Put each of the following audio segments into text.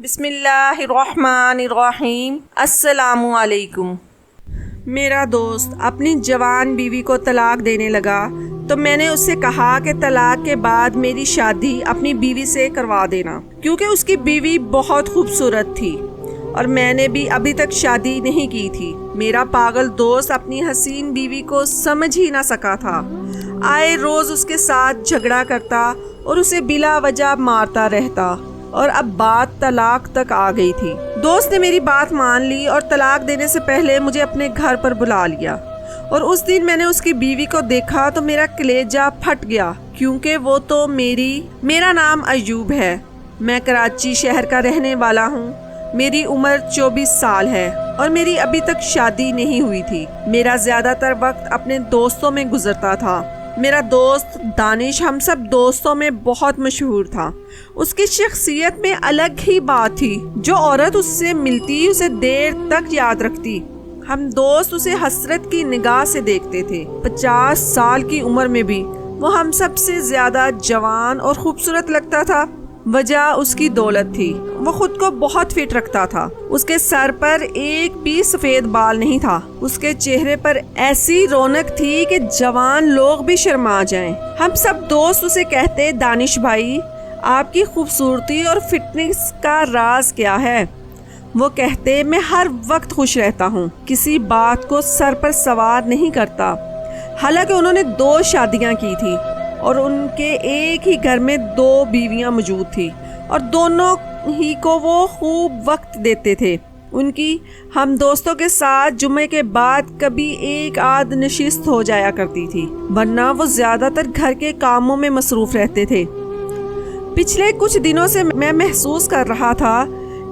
بسم اللہ الرحمن الرحیم۔ السلام علیکم۔ میرا دوست اپنی جوان بیوی کو طلاق دینے لگا تو میں نے اس سے کہا کہ طلاق کے بعد میری شادی اپنی بیوی سے کروا دینا، کیونکہ اس کی بیوی بہت خوبصورت تھی اور میں نے بھی ابھی تک شادی نہیں کی تھی۔ میرا پاگل دوست اپنی حسین بیوی کو سمجھ ہی نہ سکا تھا، آئے روز اس کے ساتھ جھگڑا کرتا اور اسے بلا وجہ مارتا رہتا، اور اب بات طلاق تک آ گئی تھی۔ دوست نے میری بات مان لی اور طلاق دینے سے پہلے مجھے اپنے گھر پر بلا لیا، اور اس دن میں نے اس کی بیوی کو دیکھا تو میرا کلیجہ پھٹ گیا، کیونکہ وہ تو میرا نام ایوب ہے، میں کراچی شہر کا رہنے والا ہوں، میری عمر 24 سال ہے اور میری ابھی تک شادی نہیں ہوئی تھی۔ میرا زیادہ تر وقت اپنے دوستوں میں گزرتا تھا۔ میرا دوست دانش ہم سب دوستوں میں بہت مشہور تھا۔ اس کی شخصیت میں الگ ہی بات تھی، جو عورت اس سے ملتی اسے دیر تک یاد رکھتی۔ ہم دوست اسے حسرت کی نگاہ سے دیکھتے تھے۔ 50 سال کی عمر میں بھی وہ ہم سب سے زیادہ جوان اور خوبصورت لگتا تھا۔ وجہ اس کی دولت تھی، وہ خود کو بہت فٹ رکھتا تھا۔ اس کے سر پر ایک بھی سفید بال نہیں تھا۔ اس کے چہرے پر ایسی رونق تھی کہ جوان لوگ بھی شرما جائیں۔ ہم سب دوست اسے کہتے، دانش بھائی آپ کی خوبصورتی اور فٹنس کا راز کیا ہے؟ وہ کہتے، میں ہر وقت خوش رہتا ہوں، کسی بات کو سر پر سوار نہیں کرتا۔ حالانکہ انہوں نے 2 شادیاں کی تھی اور ان کے ایک ہی گھر میں 2 بیویاں موجود تھی، اور دونوں ہی کو وہ خوب وقت دیتے تھے۔ ان کی ہم دوستوں کے ساتھ جمعے کے بعد کبھی ایک آدھ نشست ہو جایا کرتی تھی، ورنہ وہ زیادہ تر گھر کے کاموں میں مصروف رہتے تھے۔ پچھلے کچھ دنوں سے میں محسوس کر رہا تھا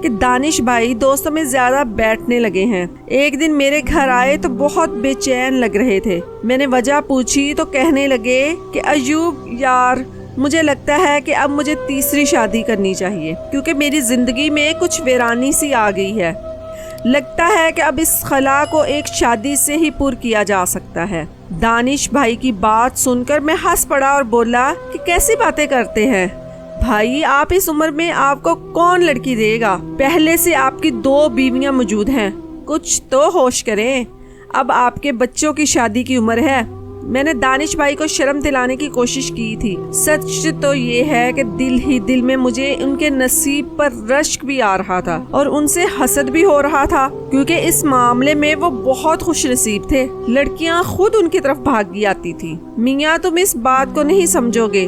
کہ دانش بھائی دوستوں میں زیادہ بیٹھنے لگے ہیں۔ ایک دن میرے گھر آئے تو بہت بے چین لگ رہے تھے۔ میں نے وجہ پوچھی تو کہنے لگے کہ ایوب یار، مجھے لگتا ہے کہ اب مجھے تیسری شادی کرنی چاہیے، کیونکہ میری زندگی میں کچھ ویرانی سی آ گئی ہے۔ لگتا ہے کہ اب اس خلا کو ایک شادی سے ہی پر کیا جا سکتا ہے۔ دانش بھائی کی بات سن کر میں ہنس پڑا اور بولا کہ کیسی باتیں کرتے ہیں بھائی، آپ اس عمر میں آپ کو کون لڑکی دے گا؟ پہلے سے آپ کی 2 بیویاں موجود ہیں، کچھ تو ہوش کریں، اب آپ کے بچوں کی شادی کی عمر ہے۔ میں نے دانش بھائی کو شرم دلانے کی کوشش کی تھی۔ سچ تو یہ ہے کہ دل ہی دل میں مجھے ان کے نصیب پر رشک بھی آ رہا تھا اور ان سے حسد بھی ہو رہا تھا، کیونکہ اس معاملے میں وہ بہت خوش نصیب تھے۔ لڑکیاں خود ان کی طرف بھاگی آتی تھی۔ میاں تم اس بات کو نہیں سمجھو گے،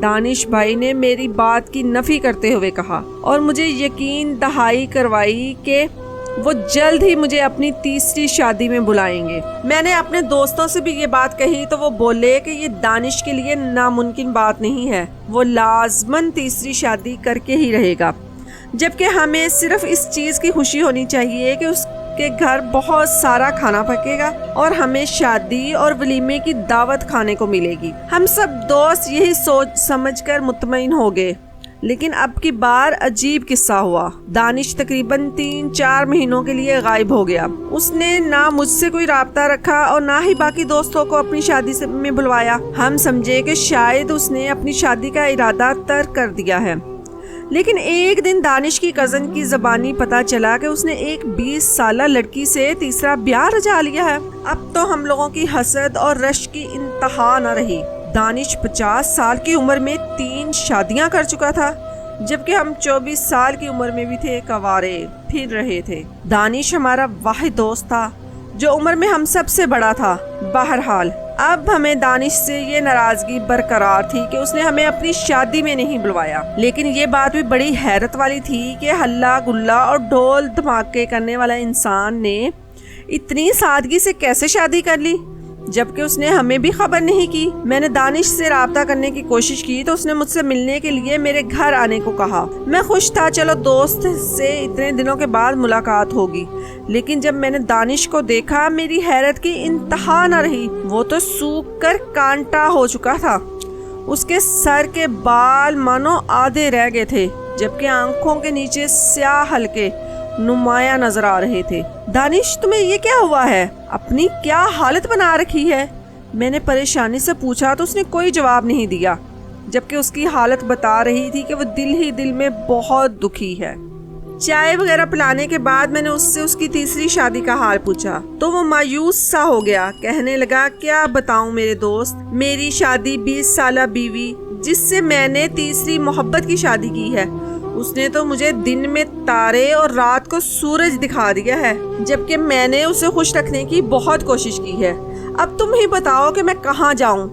دانش بھائی نے میری بات کی نفی کرتے ہوئے کہا، اور مجھے یقین دہائی کروائی کہ وہ جلد ہی مجھے اپنی تیسری شادی میں بلائیں گے۔ میں نے اپنے دوستوں سے بھی یہ بات کہی تو وہ بولے کہ یہ دانش کے لیے ناممکن بات نہیں ہے، وہ لازماً تیسری شادی کر کے ہی رہے گا، جبکہ ہمیں صرف اس چیز کی خوشی ہونی چاہیے کہ اس کے گھر بہت سارا کھانا پکے گا اور ہمیں شادی اور ولیمے کی دعوت کھانے کو ملے گی۔ ہم سب دوست یہی سوچ سمجھ کر مطمئن ہو گئے، لیکن اب کی بار عجیب قصہ ہوا۔ دانش تقریباً 3-4 مہینوں کے لیے غائب ہو گیا۔ اس نے نہ مجھ سے کوئی رابطہ رکھا اور نہ ہی باقی دوستوں کو اپنی شادی میں بلوایا۔ ہم سمجھے کہ شاید اس نے اپنی شادی کا ارادہ ترک کر دیا ہے، لیکن ایک دن دانش کی کزن کی زبانی پتا چلا کہ اس نے ایک 20 سالہ لڑکی سے تیسرا بیاہ رچا لیا ہے۔ اب تو ہم لوگوں کی حسد اور رشک کی انتہا نہ رہی۔ دانش 50 سال کی عمر میں 3 شادیاں کر چکا تھا، جبکہ ہم 24 سال کی عمر میں بھی تھے کوارے پھر رہے تھے۔ دانش ہمارا واحد دوست تھا جو عمر میں ہم سب سے بڑا تھا۔ بہرحال اب ہمیں دانش سے یہ ناراضگی برقرار تھی کہ اس نے ہمیں اپنی شادی میں نہیں بلوایا، لیکن یہ بات بھی بڑی حیرت والی تھی کہ ہلا گلا اور ڈھول دھماکے کرنے والا انسان نے اتنی سادگی سے کیسے شادی کر لی، جبکہ اس نے ہمیں بھی خبر نہیں کی۔ میں نے دانش سے رابطہ کرنے کی کوشش کی تو اس نے مجھ سے ملنے کے لیے میرے گھر آنے کو کہا۔ میں خوش تھا، چلو دوست سے اتنے دنوں کے بعد ملاقات ہوگی، لیکن جب میں نے دانش کو دیکھا میری حیرت کی انتہا نہ رہی۔ وہ تو سوکھ کر کانٹا ہو چکا تھا، اس کے سر کے بال مانو آدھے رہ گئے تھے، جبکہ آنکھوں کے نیچے سیاہ حلقے نمایاں نظر آ رہے تھے۔ دانش تمہیں یہ کیا ہوا ہے؟ اپنی کیا حالت بنا رکھی ہے؟ میں نے پریشانی سے پوچھا تو اس نے کوئی جواب نہیں دیا، جبکہ اس کی حالت بتا رہی تھی کہ وہ دل ہی دل میں بہت دکھی ہے۔ چائے وغیرہ پلانے کے بعد میں نے اس سے اس کی تیسری شادی کا حال پوچھا تو وہ مایوس سا ہو گیا. کہنے لگا کیا بتاؤں میرے دوست, میری شادی 20 سالہ بیوی جس سے میں نے تیسری محبت کی شادی کی ہے, اس نے تو مجھے دن میں تارے اور رات کو سورج دکھا دیا ہے, جبکہ میں نے اسے خوش رکھنے کی بہت کوشش کی ہے. اب تم ہی بتاؤ کہ میں کہاں جاؤں.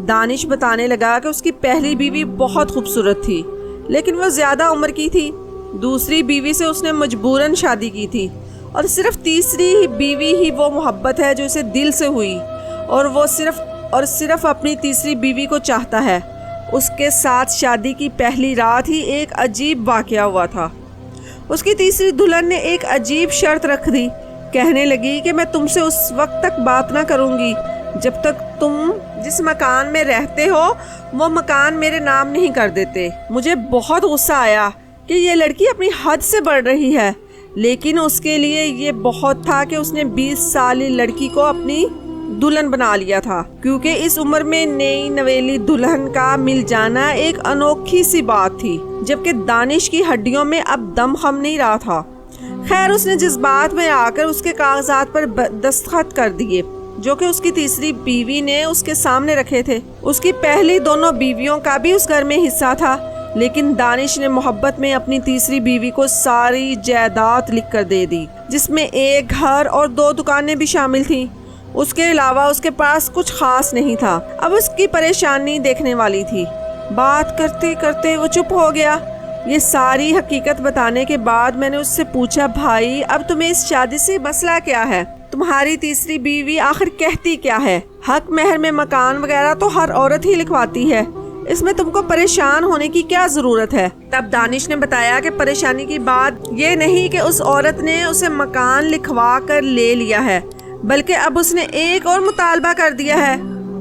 دانش بتانے لگا کہ اس کی پہلی بیوی بہت خوبصورت تھی لیکن وہ زیادہ عمر کی تھی. دوسری بیوی سے اس نے مجبوراً شادی کی تھی اور صرف تیسری بیوی ہی وہ محبت ہے جو اسے دل سے ہوئی, اور وہ صرف اپنی تیسری بیوی کو چاہتا ہے. اس کے ساتھ شادی کی پہلی رات ہی ایک عجیب واقعہ ہوا تھا. اس کی تیسری دلہن نے ایک عجیب شرط رکھ دی. کہنے لگی کہ میں تم سے اس وقت تک بات نہ کروں گی جب تک تم جس مکان میں رہتے ہو وہ مکان میرے نام نہیں کر دیتے. مجھے بہت غصہ آیا کہ یہ لڑکی اپنی حد سے بڑھ رہی ہے, لیکن اس کے لیے یہ بہت تھا کہ اس نے 20 سالی لڑکی کو اپنی دلہن بنا لیا تھا, کیونکہ اس عمر میں نئی نویلی دلہن کا مل جانا ایک انوکھی سی بات تھی, جبکہ دانش کی ہڈیوں میں اب دم خم نہیں رہا تھا. خیر اس نے جذبات میں آ کر اس کے کاغذات پر دستخط کر دیے جو کہ اس کی تیسری بیوی نے اس کے سامنے رکھے تھے. اس کی پہلی دونوں بیویوں کا بھی اس گھر میں حصہ تھا, لیکن دانش نے محبت میں اپنی تیسری بیوی کو ساری جائیداد لکھ کر دے دی, جس میں ایک گھر اور 2 دکانیں بھی شامل تھیں. اس کے علاوہ اس کے پاس کچھ خاص نہیں تھا. اب اس کی پریشانی دیکھنے والی تھی. بات کرتے کرتے وہ چپ ہو گیا. یہ ساری حقیقت بتانے کے بعد میں نے اس سے پوچھا, بھائی اب تمہیں اس شادی سے مسئلہ کیا ہے؟ تمہاری تیسری بیوی آخر کہتی کیا ہے؟ حق مہر میں مکان وغیرہ تو ہر عورت ہی لکھواتی ہے, اس میں تم کو پریشان ہونے کی کیا ضرورت ہے؟ تب دانش نے بتایا کہ پریشانی کی بات یہ نہیں کہ اس عورت نے اسے مکان لکھوا کر لے لیا ہے, بلکہ اب اس نے ایک اور مطالبہ کر دیا ہے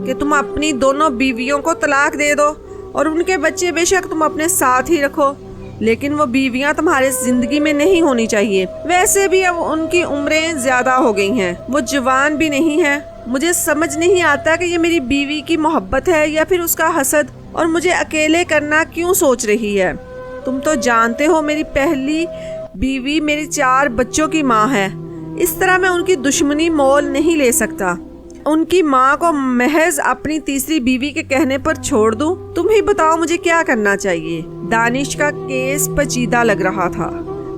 کہ تم اپنی دونوں بیویوں کو طلاق دے دو اور ان کے بچے بے شک تم اپنے ساتھ ہی رکھو, لیکن وہ بیویاں تمہارے زندگی میں نہیں ہونی چاہیے. ویسے بھی اب ان کی عمریں زیادہ ہو گئی ہیں, وہ جوان بھی نہیں ہیں. مجھے سمجھ نہیں آتا کہ یہ میری بیوی کی محبت ہے یا پھر اس کا حسد, اور مجھے اکیلے کرنا کیوں سوچ رہی ہے. تم تو جانتے ہو میری پہلی بیوی میری 4 بچوں کی ماں ہے, اس طرح میں ان کی دشمنی مول نہیں لے سکتا. ان کی ماں کو محض اپنی تیسری بیوی کے کہنے پر چھوڑ دوں؟ تم ہی بتاؤ مجھے کیا کرنا چاہیے. دانش کا کیس پیچیدہ لگ رہا تھا.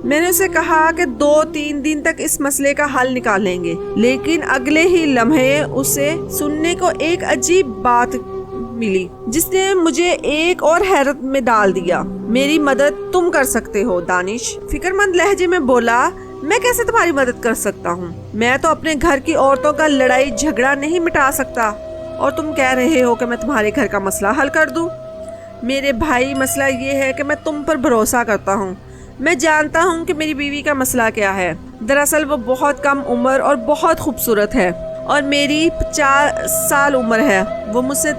میں نے اسے کہا کہ 2-3 دن تک اس مسئلے کا حل نکال لیں گے, لیکن اگلے ہی لمحے اسے سننے کو ایک عجیب بات ملی جس نے مجھے ایک اور حیرت میں ڈال دیا. میری مدد تم کر سکتے ہو. دانش فکر مند لہجے میں بولا, میں کیسے تمہاری مدد کر سکتا ہوں؟ میں تو اپنے گھر کی عورتوں کا لڑائی جھگڑا نہیں مٹا سکتا, اور تم کہہ رہے ہو کہ میں تمہارے گھر کا مسئلہ حل کر دوں. میرے بھائی مسئلہ یہ ہے کہ میں تم پر بھروسہ کرتا ہوں. میں جانتا ہوں کہ میری بیوی کا مسئلہ کیا ہے. دراصل وہ بہت کم عمر اور بہت خوبصورت ہے, اور میری 50 سال عمر ہے. وہ مجھ سے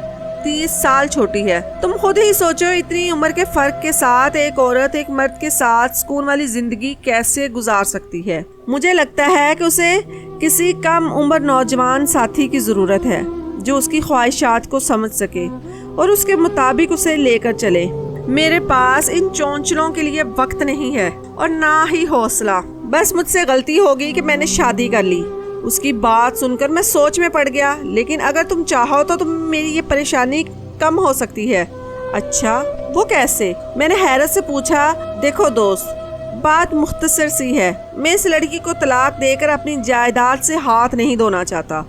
30 سال چھوٹی ہے. تم خود ہی سوچو, اتنی عمر کے فرق کے ساتھ ایک عورت ایک مرد کے ساتھ سکون والی زندگی کیسے گزار سکتی ہے؟ مجھے لگتا ہے کہ اسے کسی کم عمر نوجوان ساتھی کی ضرورت ہے جو اس کی خواہشات کو سمجھ سکے اور اس کے مطابق اسے لے کر چلے. میرے پاس ان چونچلوں کے لیے وقت نہیں ہے اور نہ ہی حوصلہ. بس مجھ سے غلطی ہوگی کہ میں نے شادی کر لی. اس کی بات سن کر میں سوچ میں پڑ گیا. لیکن اگر تم چاہو تو میری یہ پریشانی کم ہو سکتی ہے. اچھا وہ کیسے؟ میں نے حیرت سے پوچھا. دیکھو دوست, بات مختصر سی ہے. میں اس لڑکی کو طلاق دے کر اپنی جائیداد سے ہاتھ نہیں دھونا چاہتا,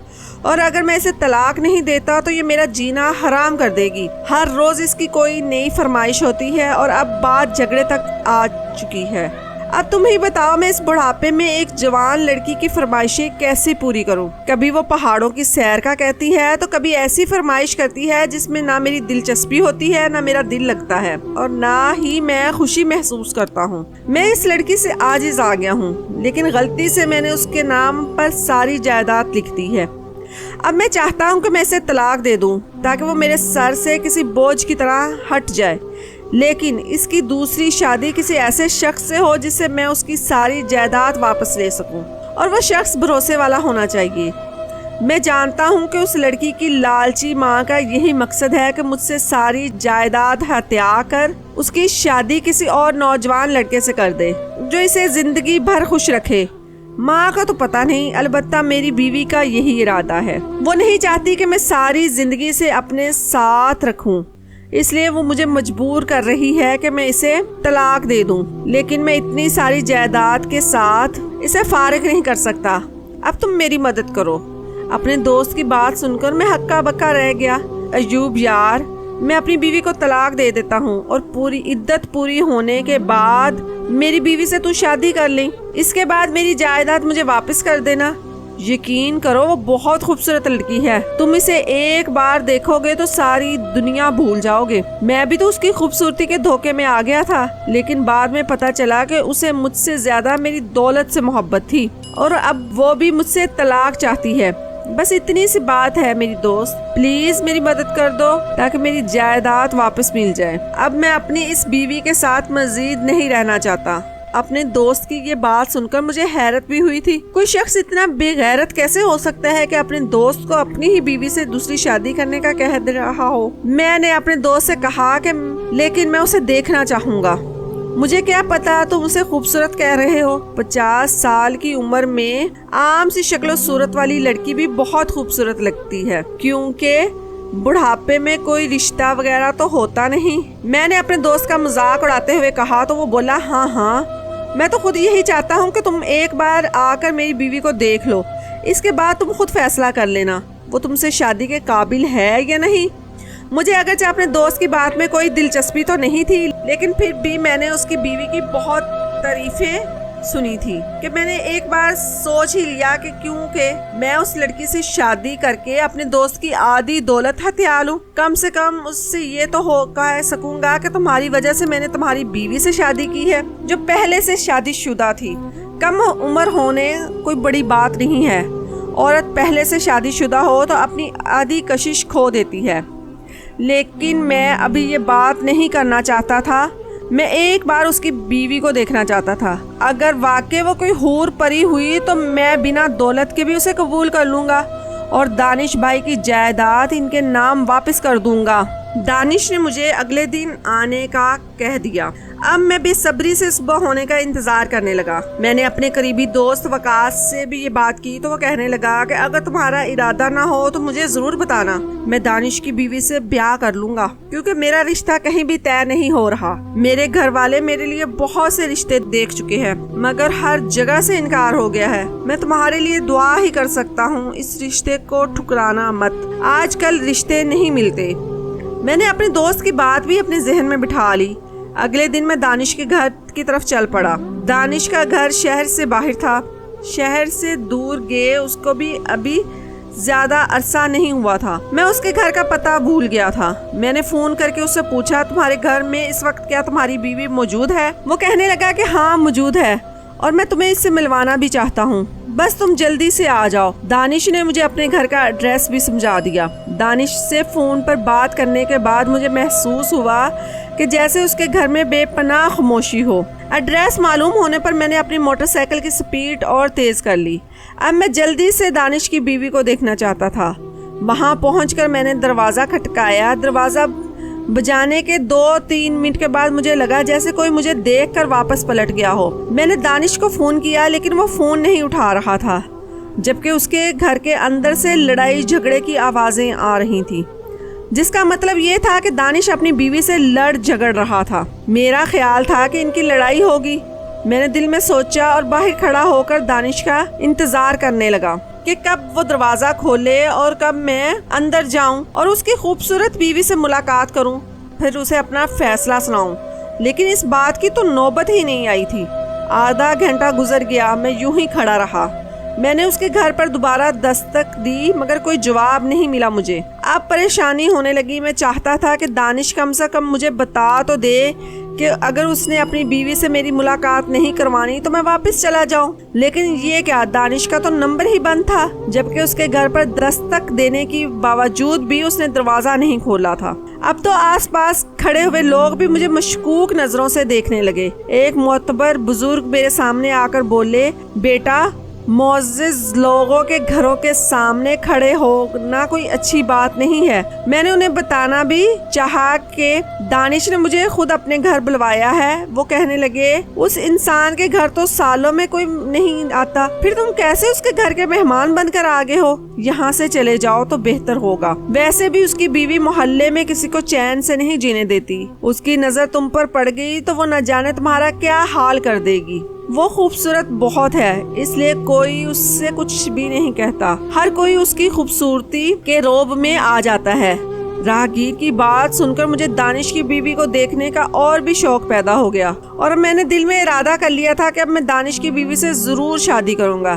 اور اگر میں اسے طلاق نہیں دیتا تو یہ میرا جینا حرام کر دے گی. ہر روز اس کی کوئی نئی فرمائش ہوتی ہے, اور اب بات جھگڑے تک آ چکی ہے. اب تم ہی بتاؤ, میں اس بڑھاپے میں ایک جوان لڑکی کی فرمائشیں کیسے پوری کروں؟ کبھی وہ پہاڑوں کی سیر کا کہتی ہے تو کبھی ایسی فرمائش کرتی ہے جس میں نہ میری دلچسپی ہوتی ہے نہ میرا دل لگتا ہے, اور نہ ہی میں خوشی محسوس کرتا ہوں. میں اس لڑکی سے عاجز آ گیا ہوں, لیکن غلطی سے میں نے اس کے نام پر ساری جائیداد لکھ دی ہے. اب میں چاہتا ہوں کہ میں اسے طلاق دے دوں تاکہ وہ میرے سر سے کسی بوجھ کی طرح ہٹ جائے, لیکن اس کی دوسری شادی کسی ایسے شخص سے ہو جس سے میں اس کی ساری جائیداد واپس لے سکوں, اور وہ شخص بھروسے والا ہونا چاہیے. میں جانتا ہوں کہ اس لڑکی کی لالچی ماں کا یہی مقصد ہے کہ مجھ سے ساری جائیداد ہتھیا کر اس کی شادی کسی اور نوجوان لڑکے سے کر دے جو اسے زندگی بھر خوش رکھے۔ ماں کا تو پتہ نہیں، البتہ میری بیوی کا یہی ارادہ ہے۔ وہ نہیں چاہتی کہ میں ساری زندگی سے اپنے ساتھ رکھوں، اس لیے وہ مجھے مجبور کر رہی ہے کہ میں اسے طلاق دے دوں، لیکن میں اتنی ساری جائیداد کے ساتھ اسے فارغ نہیں کر سکتا۔ اب تم میری مدد کرو۔ اپنے دوست کی بات سن کر میں ہکا بکا رہ گیا۔ ایوب یار، میں اپنی بیوی کو طلاق دے دیتا ہوں اور پوری عدت پوری ہونے کے بعد میری بیوی سے تو شادی کر لیں، اس کے بعد میری جائیداد مجھے واپس کر دینا۔ یقین کرو وہ بہت خوبصورت لڑکی ہے، تم اسے ایک بار دیکھو گے تو ساری دنیا بھول جاؤ گے۔ میں بھی تو اس کی خوبصورتی کے دھوکے میں آ گیا تھا، لیکن بعد میں پتہ چلا کہ اسے مجھ سے زیادہ میری دولت سے محبت تھی اور اب وہ بھی مجھ سے طلاق چاہتی ہے۔ بس اتنی سی بات ہے میری دوست، پلیز میری مدد کر دو تاکہ میری جائیداد واپس مل جائے۔ اب میں اپنی اس بیوی کے ساتھ مزید نہیں رہنا چاہتا۔ اپنے دوست کی یہ بات سن کر مجھے حیرت بھی ہوئی تھی۔ کوئی شخص اتنا بے غیرت کیسے ہو سکتا ہے کہ اپنے دوست کو اپنی ہی بیوی سے دوسری شادی کرنے کا کہہ دے رہا ہو۔ میں نے اپنے دوست سے کہا کہ لیکن میں اسے دیکھنا چاہوں گا۔ مجھے کیا پتا تم اسے خوبصورت کہہ رہے ہو، 50 سال کی عمر میں عام سی شکل و صورت والی لڑکی بھی بہت خوبصورت لگتی ہے، کیونکہ بڑھاپے میں کوئی رشتہ وغیرہ تو ہوتا نہیں۔ میں نے اپنے دوست کا مذاق اڑاتے ہوئے کہا تو وہ بولا ہاں میں تو خود یہی چاہتا ہوں کہ تم ایک بار آ کر میری بیوی کو دیکھ لو، اس کے بعد تم خود فیصلہ کر لینا وہ تم سے شادی کے قابل ہے یا نہیں۔ مجھے اگرچہ اپنے دوست کی بات میں کوئی دلچسپی تو نہیں تھی، لیکن پھر بھی میں نے اس کی بیوی کی بہت تعریفیں سنی تھی کہ میں نے ایک بار سوچ ہی لیا کہ کیونکہ میں اس لڑکی سے شادی کر کے اپنے دوست کی آدھی دولت ہتھیا لوں، کم سے کم اس سے یہ تو ہو کہہ سکوں گا کہ تمہاری وجہ سے میں نے تمہاری بیوی سے شادی کی ہے جو پہلے سے شادی شدہ تھی۔ کم عمر ہونے کوئی بڑی بات نہیں ہے، عورت پہلے سے شادی شدہ ہو تو اپنی آدھی کشش کھو دیتی ہے، لیکن میں ابھی یہ بات نہیں کرنا چاہتا تھا۔ میں ایک بار اس کی بیوی کو دیکھنا چاہتا تھا۔ اگر واقعی وہ کوئی حور پری ہوئی تو میں بنا دولت کے بھی اسے قبول کر لوں گا اور دانش بھائی کی جائیداد ان کے نام واپس کر دوں گا۔ دانش نے مجھے اگلے دن آنے کا کہہ دیا۔ اب میں بے صبری سے صبح ہونے کا انتظار کرنے لگا۔ میں نے اپنے قریبی دوست وقاص سے بھی یہ بات کی تو وہ کہنے لگا کہ اگر تمہارا ارادہ نہ ہو تو مجھے ضرور بتانا، میں دانش کی بیوی سے بیاہ کر لوں گا، کیونکہ میرا رشتہ کہیں بھی طے نہیں ہو رہا۔ میرے گھر والے میرے لیے بہت سے رشتے دیکھ چکے ہیں مگر ہر جگہ سے انکار ہو گیا ہے۔ میں تمہارے لیے دعا ہی کر سکتا ہوں، اس رشتے کو ٹھکرانا مت، آج کل رشتے نہیں ملتے۔ میں نے اپنے دوست کی بات بھی اپنے ذہن میں بٹھا لی۔ اگلے دن میں دانش کے گھر کی طرف چل پڑا۔ دانش کا گھر شہر سے باہر تھا، شہر سے دور گئے اس کو بھی ابھی زیادہ عرصہ نہیں ہوا تھا۔ میں اس کے گھر کا پتہ بھول گیا تھا۔ میں نے فون کر کے اس سے پوچھا تمہارے گھر میں اس وقت کیا تمہاری بیوی موجود ہے؟ وہ کہنے لگا کہ ہاں موجود ہے اور میں تمہیں اس سے ملوانا بھی چاہتا ہوں، بس تم جلدی سے آ جاؤ۔ دانش نے مجھے اپنے گھر کا ایڈریس بھی سمجھا دیا۔ دانش سے فون پر بات کرنے کے بعد مجھے محسوس ہوا کہ جیسے اس کے گھر میں بے پناہ خاموشی ہو۔ ایڈریس معلوم ہونے پر میں نے اپنی موٹر سائیکل کی سپیڈ اور تیز کر لی۔ اب میں جلدی سے دانش کی بیوی کو دیکھنا چاہتا تھا۔ وہاں پہنچ کر میں نے دروازہ کھٹکایا۔ دروازہ بجانے کے 2-3 منٹ کے بعد مجھے لگا جیسے کوئی مجھے دیکھ کر واپس پلٹ گیا ہو۔ میں نے دانش کو فون کیا لیکن وہ فون نہیں اٹھا رہا تھا، جبکہ اس کے گھر کے اندر سے لڑائی جھگڑے کی آوازیں آ رہی تھیں، جس کا مطلب یہ تھا کہ دانش اپنی بیوی سے لڑ جھگڑ رہا تھا۔ میرا خیال تھا کہ ان کی لڑائی ہوگی۔ میں نے دل میں سوچا اور باہر کھڑا ہو کر دانش کا انتظار کرنے لگا کہ کب وہ دروازہ کھولے اور کب میں اندر جاؤں اور اس کی خوبصورت بیوی سے ملاقات کروں، پھر اسے اپنا فیصلہ سناؤں۔ لیکن اس بات کی تو نوبت ہی نہیں آئی تھی۔ آدھا گھنٹہ گزر گیا، میں یوں ہی کھڑا رہا۔ میں نے اس کے گھر پر دوبارہ دستک دی مگر کوئی جواب نہیں ملا مجھے۔ اب پریشانی ہونے لگی۔ میں چاہتا تھا کہ دانش کم سے کم مجھے بتا تو دے کہ اگر اس نے اپنی بیوی سے میری ملاقات نہیں کروانی تو میں واپس چلا جاؤں، لیکن یہ کیا، دانش کا تو نمبر ہی بند تھا، جبکہ اس کے گھر پر دستک دینے کی باوجود بھی اس نے دروازہ نہیں کھولا تھا۔ اب تو آس پاس کھڑے ہوئے لوگ بھی مجھے مشکوک نظروں سے دیکھنے لگے۔ ایک معتبر بزرگ میرے سامنے آ کر بولے، بیٹا معزز لوگوں کے گھروں کے سامنے کھڑے ہونا کوئی اچھی بات نہیں ہے۔ میں نے انہیں بتانا بھی چاہا کہ دانش نے مجھے خود اپنے گھر بلوایا ہے۔ وہ کہنے لگے اس انسان کے گھر تو سالوں میں کوئی نہیں آتا، پھر تم کیسے اس کے گھر کے مہمان بن کر آگے ہو؟ یہاں سے چلے جاؤ تو بہتر ہوگا۔ ویسے بھی اس کی بیوی محلے میں کسی کو چین سے نہیں جینے دیتی، اس کی نظر تم پر پڑ گئی تو وہ نہ جانے تمہارا کیا حال کر دے گی۔ وہ خوبصورت بہت ہے، اس لیے کوئی اس سے کچھ بھی نہیں کہتا، ہر کوئی اس کی خوبصورتی کے روب میں آ جاتا ہے۔ راہگیر کی بات سن کر مجھے دانش کی بیوی کو دیکھنے کا اور بھی شوق پیدا ہو گیا، اور میں نے دل میں ارادہ کر لیا تھا کہ اب میں دانش کی بیوی سے ضرور شادی کروں گا،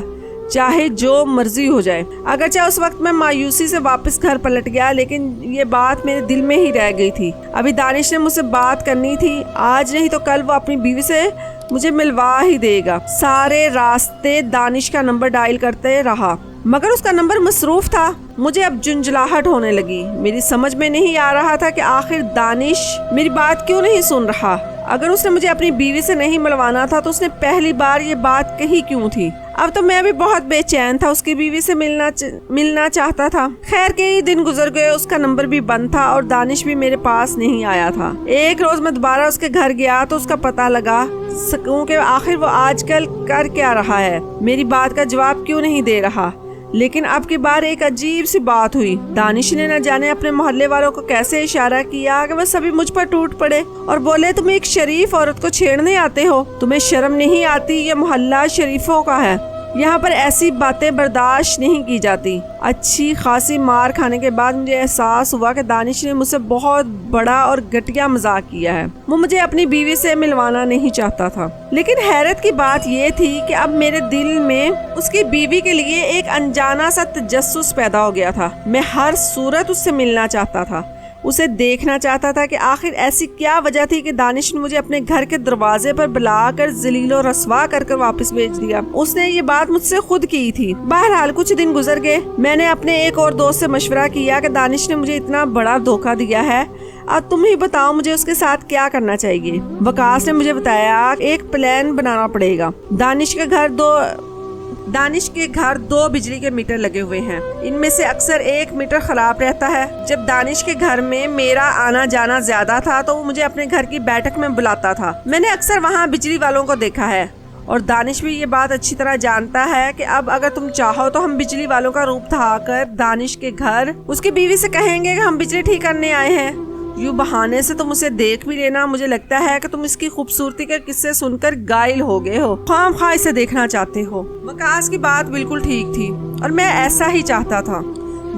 چاہے جو مرضی ہو جائے۔ اگرچہ اس وقت میں مایوسی سے واپس گھر پلٹ گیا، لیکن یہ بات میرے دل میں ہی رہ گئی تھی۔ ابھی دانش نے مجھ سے بات کرنی تھی، آج نہیں تو کل وہ اپنی بیوی سے مجھے ملوا ہی دے گا۔ سارے راستے دانش کا نمبر ڈائل کرتے رہا، مگر اس کا نمبر مصروف تھا۔ مجھے اب جنجلاہٹ ہونے لگی، میری سمجھ میں نہیں آ رہا تھا کہ آخر دانش میری بات کیوں نہیں سن رہا۔ اگر اس نے مجھے اپنی بیوی سے نہیں ملوانا تھا تو اس نے پہلی بار یہ بات کہی کیوں تھی؟ اب تو میں بھی بہت بے چین تھا، اس کی بیوی سے ملنا چاہتا تھا۔ خیر کئی دن گزر گئے، اس کا نمبر بھی بند تھا اور دانش بھی میرے پاس نہیں آیا تھا۔ ایک روز میں دوبارہ اس کے گھر گیا تو اس کا پتہ لگا سکوں کہ آخر وہ آج کل کر کیا رہا ہے، میری بات کا جواب کیوں نہیں دے رہا۔ لیکن اب کی بار ایک عجیب سی بات ہوئی۔ دانش نے نہ جانے اپنے محلے والوں کو کیسے اشارہ کیا کہ وہ سبھی مجھ پر ٹوٹ پڑے اور بولے تم ایک شریف عورت کو چھیڑنے آتے ہو، تمہیں شرم نہیں آتی؟ یہ محلہ شریفوں کا ہے، یہاں پر ایسی باتیں برداشت نہیں کی جاتی۔ اچھی خاصی مار کھانے کے بعد مجھے احساس ہوا کہ دانش نے مجھ سے بہت بڑا اور گھٹیا مذاق کیا ہے۔ وہ مجھے اپنی بیوی سے ملوانا نہیں چاہتا تھا، لیکن حیرت کی بات یہ تھی کہ اب میرے دل میں اس کی بیوی کے لیے ایک انجانا سا تجسس پیدا ہو گیا تھا۔ میں ہر صورت اس سے ملنا چاہتا تھا، اسے دیکھنا چاہتا تھا کہ آخر ایسی کیا وجہ تھی کہ دانش نے مجھے اپنے گھر کے دروازے پر بلا کر ذلیل و رسوا کر واپس بھیج دیا۔ اس نے یہ بات مجھ سے خود کی تھی۔ بہرحال کچھ دن گزر گئے، میں نے اپنے ایک اور دوست سے مشورہ کیا کہ دانش نے مجھے اتنا بڑا دھوکہ دیا ہے، اب تم ہی بتاؤ مجھے اس کے ساتھ کیا کرنا چاہیے۔ وقاص نے مجھے بتایا ایک پلان بنانا پڑے گا۔ دانش کے گھر دو بجلی کے میٹر لگے ہوئے ہیں، ان میں سے اکثر ایک میٹر خراب رہتا ہے۔ جب دانش کے گھر میں میرا آنا جانا زیادہ تھا تو وہ مجھے اپنے گھر کی بیٹھک میں بلاتا تھا، میں نے اکثر وہاں بجلی والوں کو دیکھا ہے، اور دانش بھی یہ بات اچھی طرح جانتا ہے کہ اب اگر تم چاہو تو ہم بجلی والوں کا روپ دھا کر دانش کے گھر اس کی بیوی سے کہیں گے کہ ہم بجلی ٹھیک کرنے آئے ہیں، یوں بہانے سے تم اسے دیکھ بھی لینا۔ مجھے لگتا ہے کہ تم اس کی خوبصورتی کے قصے سن کر گائل ہو گئے ہو، خام خواہ اسے دیکھنا چاہتے ہو۔ وقاص کی بات بالکل ٹھیک تھی اور میں ایسا ہی چاہتا تھا۔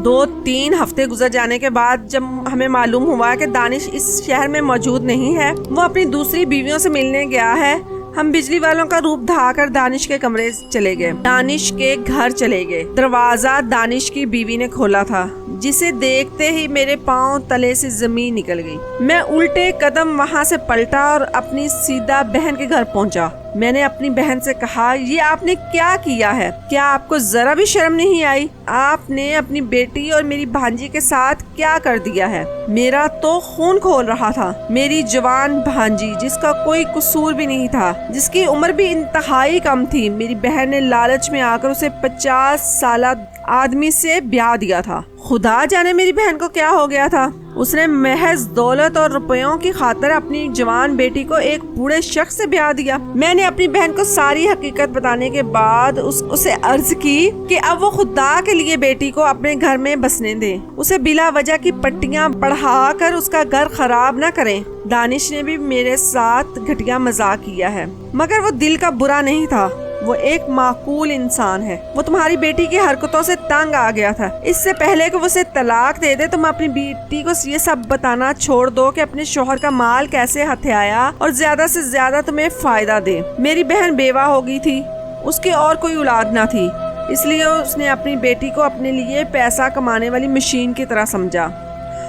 2-3 ہفتے گزر جانے کے بعد جب ہمیں معلوم ہوا کہ دانش اس شہر میں موجود نہیں ہے، وہ اپنی دوسری بیویوں سے ملنے گیا ہے، ہم بجلی والوں کا روپ دھا کر دانش کے کمرے چلے گئے، دانش کے گھر چلے گئے۔ دروازہ دانش کی بیوی نے کھولا تھا، جسے دیکھتے ہی میرے پاؤں تلے سے زمین نکل گئی۔ میں الٹے قدم وہاں سے پلٹا اور اپنی سیدھا بہن کے گھر پہنچا۔ میں نے اپنی بہن سے کہا یہ آپ نے کیا کیا ہے؟ کیا آپ کو ذرا بھی شرم نہیں آئی؟ آپ نے اپنی بیٹی اور میری بھانجی کے ساتھ کیا کر دیا ہے؟ میرا تو خون کھول رہا تھا۔ میری جوان بھانجی جس کا کوئی قصور بھی نہیں تھا، جس کی عمر بھی انتہائی کم تھی، میری بہن نے لالچ میں آ کر اسے 50 سالہ آدمی سے بیاہ دیا تھا۔ خدا جانے میری بہن کو کیا ہو گیا تھا، اس نے محض دولت اور روپیوں کی خاطر اپنی جوان بیٹی کو ایک بوڑھے شخص سے بیاہ دیا۔ میں نے اپنی بہن کو ساری حقیقت بتانے کے بعد اسے عرض کی کہ اب وہ خدا کے لیے بیٹی کو اپنے گھر میں بسنے دیں، اسے بلا وجہ کی پٹیاں پڑھا کر اس کا گھر خراب نہ کریں۔ دانش نے بھی میرے ساتھ گھٹیا مذاق کیا ہے، مگر وہ دل کا برا نہیں تھا، وہ ایک معقول انسان ہے۔ وہ تمہاری بیٹی کی حرکتوں سے تنگ آ گیا تھا۔ اس سے پہلے کہ وہ اسے طلاق دے دے تم اپنی بیٹی کو یہ سب بتانا چھوڑ دو کہ اپنے شوہر کا مال کیسے ہتھیایا اور زیادہ سے زیادہ تمہیں فائدہ دے۔ میری بہن بیوہ ہو گئی تھی، اس کی اور کوئی اولاد نہ تھی، اس لیے اس نے اپنی بیٹی کو اپنے لیے پیسہ کمانے والی مشین کی طرح سمجھا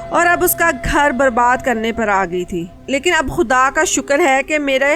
اور اب اس کا گھر برباد کرنے پر آ گئی تھی۔ لیکن اب خدا کا شکر ہے کہ میرے